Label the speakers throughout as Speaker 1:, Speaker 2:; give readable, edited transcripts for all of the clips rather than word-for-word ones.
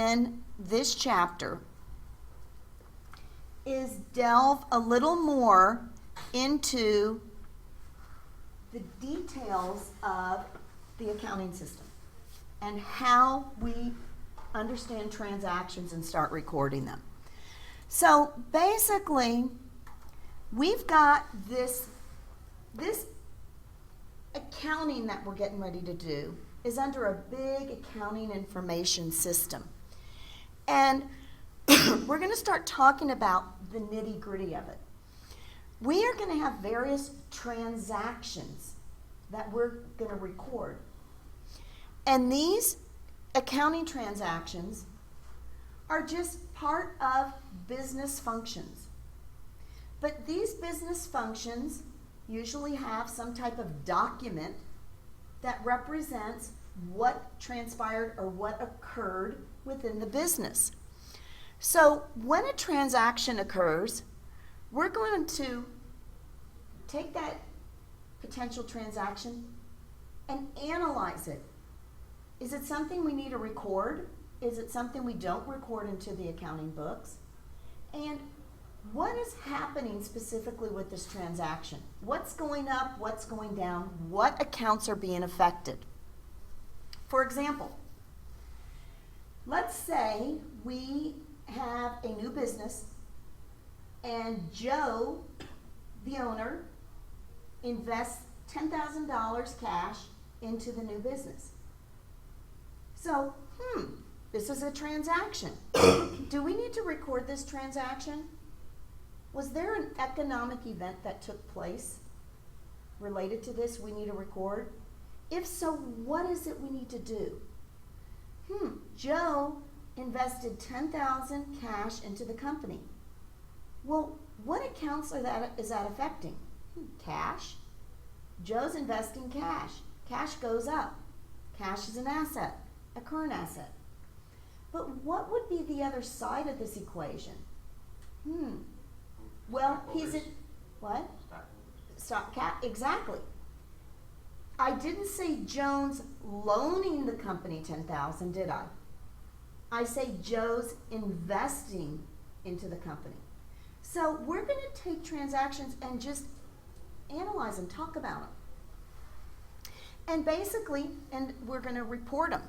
Speaker 1: in this chapter is delve a little more into the details of the accounting system and how we understand transactions and start recording them. So basically, we've got this accounting that we're getting ready to do is under a big accounting information system. And we're going to start talking about the nitty-gritty of it. We are going to have various transactions that we're going to record. And these accounting transactions are just part of business functions. But these business functions usually have some type of document that represents what transpired or what occurred within the business. So when a transaction occurs, we're going to take that potential transaction and analyze it. Is it something we need to record? Is it something we don't record into the accounting books? And what is happening specifically with this transaction? What's going up? What's going down? What accounts are being affected? For example, let's say we have a new business and Joe, the owner, invests $10,000 cash into the new business. So, this is a transaction. Do we need to record this transaction? Was there an economic event that took place related to this we need to record? If so, what is it we need to do? Joe invested $10,000 cash into the company. Well, what accounts is that affecting? Cash. Joe's investing cash. Cash goes up. Cash is an asset, a current asset. But what would be the other side of this equation? Well, he's in what? Exactly. I didn't say Jones loaning the company $10,000, did I? I say Joe's investing into the company. So we're going to take transactions and just analyze them, talk about them. And basically, we're going to report them.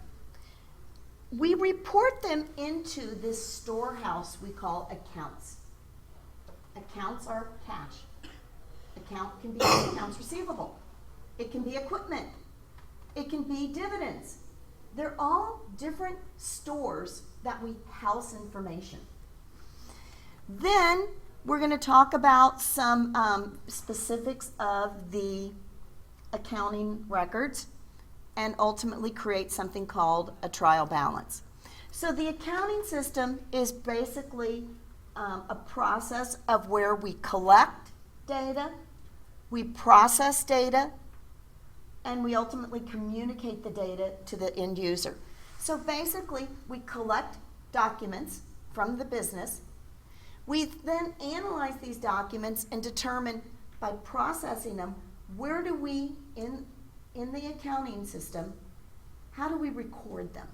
Speaker 1: We report them into this storehouse we call accounts. Accounts are cash. Account can be accounts receivable. It can be equipment. It can be dividends. They're all different stores that we house information. Then we're going to talk about some specifics of the accounting records and ultimately create something called a trial balance. So the accounting system is basically a process of where we collect data, we process data, and we ultimately communicate the data to the end user. So basically, we collect documents from the business. We then analyze these documents and determine, by processing them, where do we, in the accounting system, how do we record them?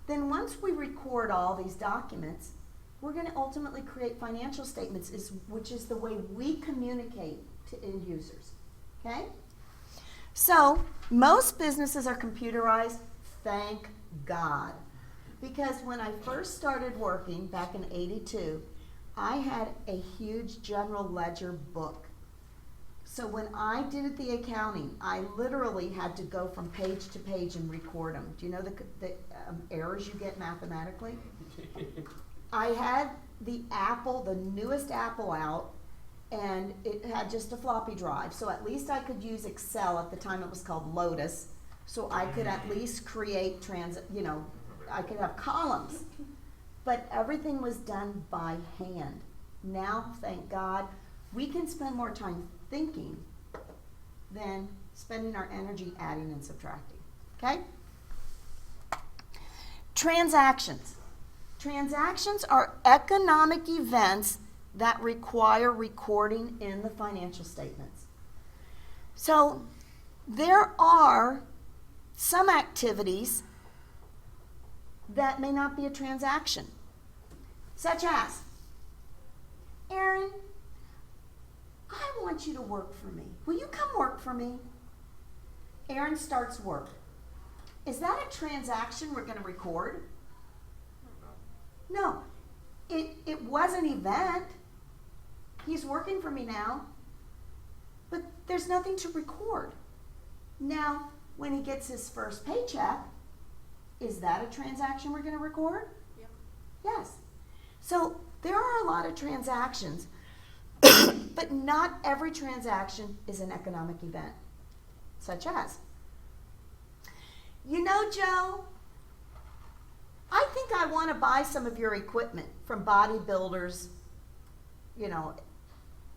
Speaker 1: Then once we record all these documents, we're going to ultimately create financial statements, which is the way we communicate to end users. Okay? So most businesses are computerized, thank God. Because when I first started working back in '82, I had a huge general ledger book. So when I did the accounting, I literally had to go from page to page and record them. Do you know the errors you get mathematically? I had the newest Apple out, and it had just a floppy drive. So at least I could use Excel. At the time it was called Lotus. So I could at least create I could have columns. But everything was done by hand. Now, thank God, we can spend more time thinking than spending our energy adding and subtracting. Okay? Transactions. Transactions are economic events that require recording in the financial statements. So, there are some activities that may not be a transaction, such as, Aaron, I want you to work for me. Will you come work for me? Aaron starts work. Is that a transaction we're going to record? No. It was an event. He's working for me now. But there's nothing to record. Now, when he gets his first paycheck, is that a transaction we're going to record?
Speaker 2: Yep.
Speaker 1: Yes. So there are a lot of transactions, but not every transaction is an economic event, such as, you know, Joe, I think I want to buy some of your equipment from Bodybuilders, you know,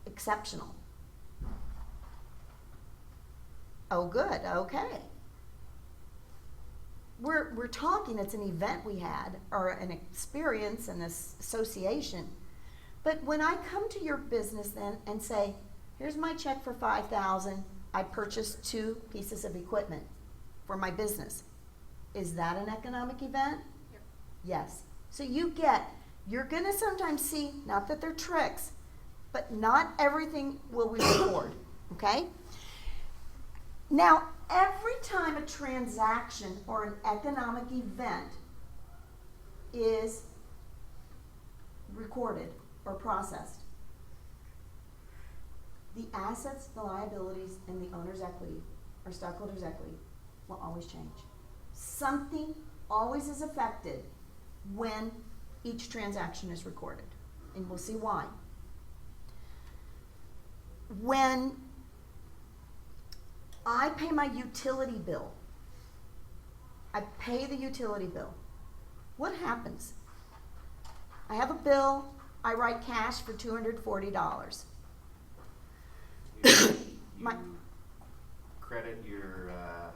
Speaker 1: Exceptional. Oh, good, okay. We're talking, it's an event we had, or an experience, an association. But when I come to your business then and say, here's my check for $5,000, I purchased 2 pieces of equipment for my business. Is that an economic event?
Speaker 2: Yep.
Speaker 1: Yes. So you're gonna sometimes see, not that they're tricks, but not everything will we record, okay? Now, every time a transaction or an economic event is recorded or processed, the assets, the liabilities, and the owner's equity, or stockholders' equity, will always change. Something always is affected when each transaction is recorded, and we'll see why. When I pay my utility bill, I pay the utility bill, what happens? I have a bill, I write cash for $240.
Speaker 3: You
Speaker 1: My-
Speaker 3: credit your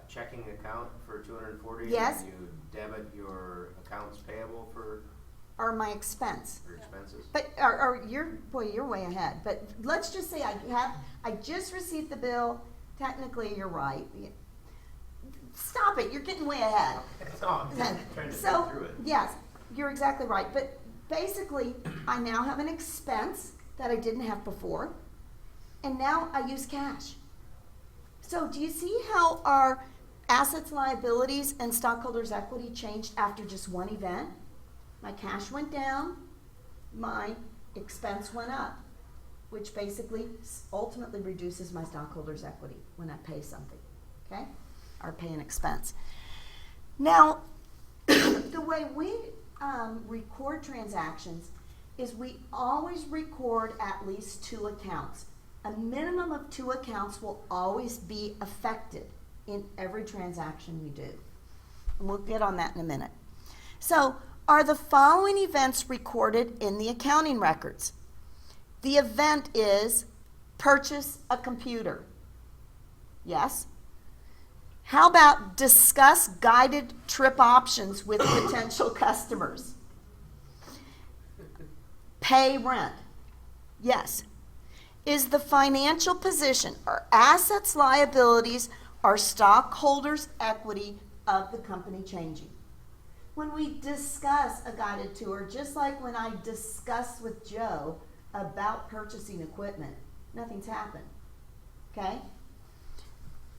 Speaker 3: checking account for $240.
Speaker 1: Yes.
Speaker 3: And you debit your accounts payable for
Speaker 1: Or my expense.
Speaker 3: expenses.
Speaker 1: But, you're way ahead. But let's just say I just received the bill. Technically, you're right. Stop it, you're getting way ahead.
Speaker 3: No, I'm just trying to
Speaker 1: So,
Speaker 3: think through it.
Speaker 1: yes, you're exactly right. But basically, I now have an expense that I didn't have before, and now I use cash. So do you see how our assets, liabilities, and stockholders' equity changed after just one event? My cash went down, my expense went up, which basically ultimately reduces my stockholders' equity when I pay something, okay? Or pay an expense. Now, the way we record transactions is we always record at least 2 accounts. A minimum of 2 accounts will always be affected in every transaction we do. And we'll get on that in a minute. So, are the following events recorded in the accounting records? The event is purchase a computer. Yes? How about discuss guided trip options with potential customers? Pay rent. Yes. Is the financial position, or assets, liabilities, or stockholders' equity of the company changing? When we discuss a guided tour, just like when I discuss with Joe about purchasing equipment, nothing's happened, okay?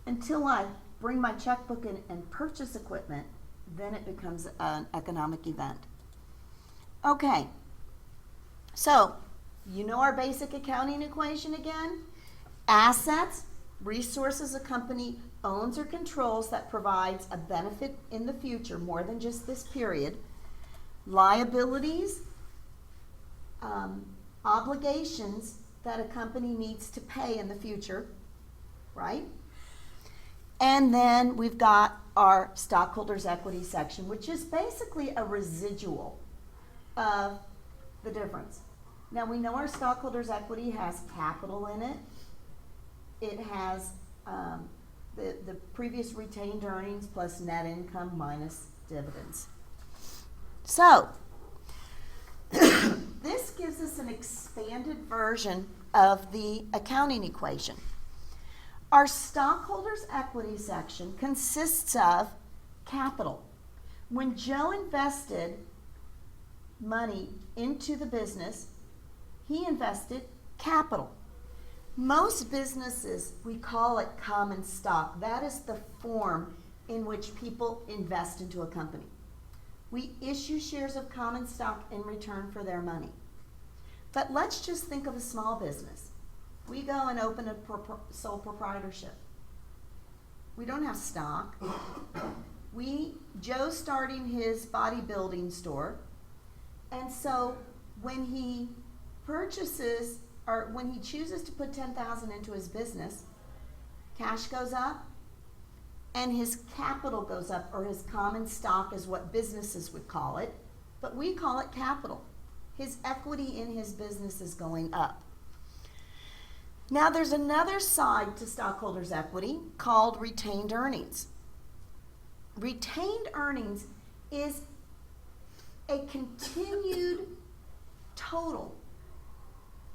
Speaker 1: Until I bring my checkbook in and purchase equipment, then it becomes an economic event. Okay, so you know our basic accounting equation again? Assets, resources a company owns or controls that provides a benefit in the future, more than just this period. Liabilities, obligations that a company needs to pay in the future, right? And then we've got our stockholders' equity section, which is basically a residual of the difference. Now, we know our stockholders' equity has capital in it. It has the previous retained earnings plus net income minus dividends. So, this gives us an expanded version of the accounting equation. Our stockholders' equity section consists of capital, When Joe invested money into the business, he invested capital. Most businesses, we call it common stock. That is the form in which people invest into a company. We issue shares of common stock in return for their money. But let's just think of a small business. We go and open a sole proprietorship. We don't have stock. Joe's starting his bodybuilding store, and so when he purchases or when he chooses to put $10,000 into his business, cash goes up and his capital goes up, or his common stock is what businesses would call it, but we call it capital. His equity in his business is going up. Now there's another side to stockholders' equity called retained earnings. Retained earnings is a continued total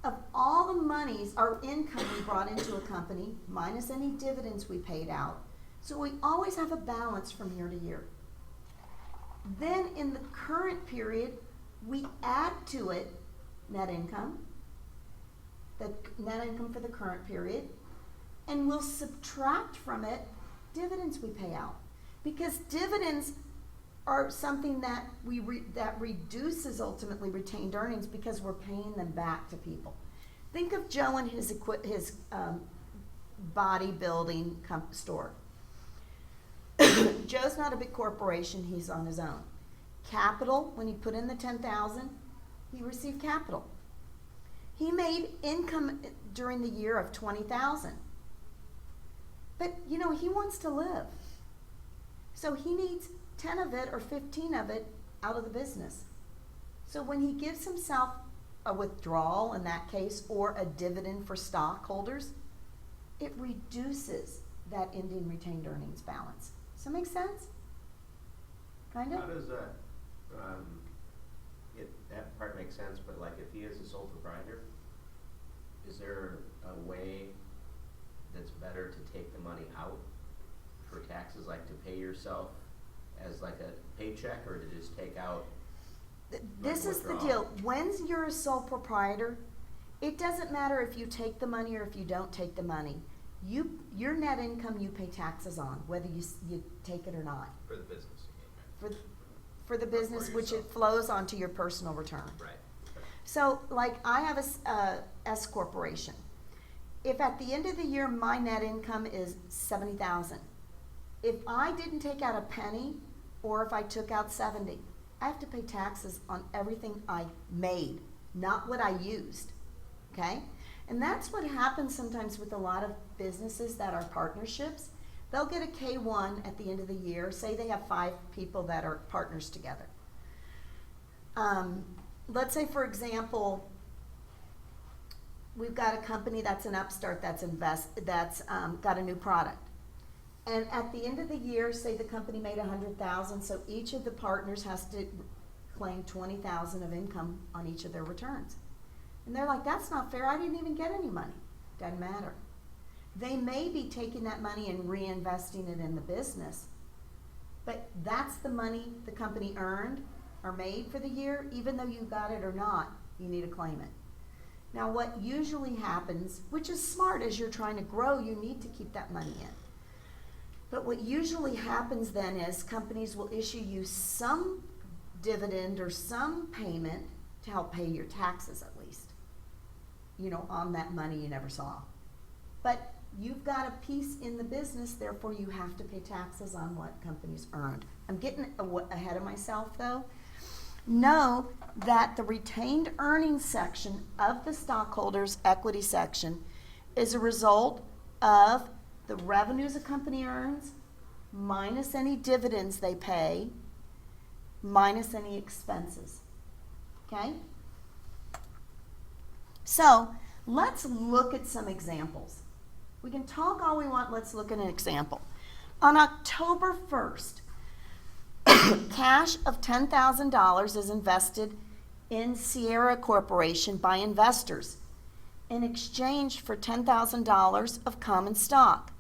Speaker 1: of all the monies or income we brought into a company minus any dividends we paid out. So we always have a balance from year to year. Then in the current period, we add to it net income, the net income for the current period, and we'll subtract from it dividends we pay out. Because dividends are something that that reduces ultimately retained earnings because we're paying them back to people. Think of Joe and his bodybuilding store. Joe's not a big corporation, he's on his own. Capital, when he put in the $10,000, he received capital. He made income during the year of $20,000. But he wants to live. So he needs 10 of it or 15 of it out of the business. So when he gives himself a withdrawal in that case or a dividend for stockholders, it reduces that ending retained earnings balance. Does that make sense? Kind of?
Speaker 3: How does that, that part makes sense, but like if he is a sole proprietor, is there a way that's better to take the money out for taxes, like to pay yourself as like a paycheck, or to just take out?
Speaker 1: This is the deal. When you're a sole proprietor, it doesn't matter if you take the money or if you don't take the money. Your net income you pay taxes on, whether you take it or not.
Speaker 2: For the business, you mean, right?
Speaker 1: For the business, which it flows onto your personal return.
Speaker 2: Right. Okay.
Speaker 1: So, like I have a S corporation. If at the end of the year my net income is $70,000, if I didn't take out a penny, or if I took out 70, I have to pay taxes on everything I made, not what I used. Okay? And that's what happens sometimes with a lot of businesses that are partnerships. They'll get a K-1 at the end of the year. Say they have 5 people that are partners together. Let's say, for example, we've got a company that's an upstart that's got a new product. And at the end of the year, say the company made $100,000, so each of the partners has to claim $20,000 of income on each of their returns. And they're like, that's not fair, I didn't even get any money. Doesn't matter. They may be taking that money and reinvesting it in the business, but that's the money the company earned or made for the year. Even though you got it or not, you need to claim it. Now what usually happens, which is smart as you're trying to grow, you need to keep that money in. But what usually happens then is companies will issue you some dividend or some payment to help pay your taxes at least, on that money you never saw. But you've got a piece in the business, therefore you have to pay taxes on what companies earned. I'm getting ahead of myself though. Know that the retained earnings section of the stockholders' equity section is a result of the revenues a company earns minus any dividends they pay minus any expenses. Okay? So let's look at some examples. We can talk all we want, let's look at an example. On October 1st, cash of $10,000 is invested in Sierra Corporation by investors in exchange for $10,000 of common stock.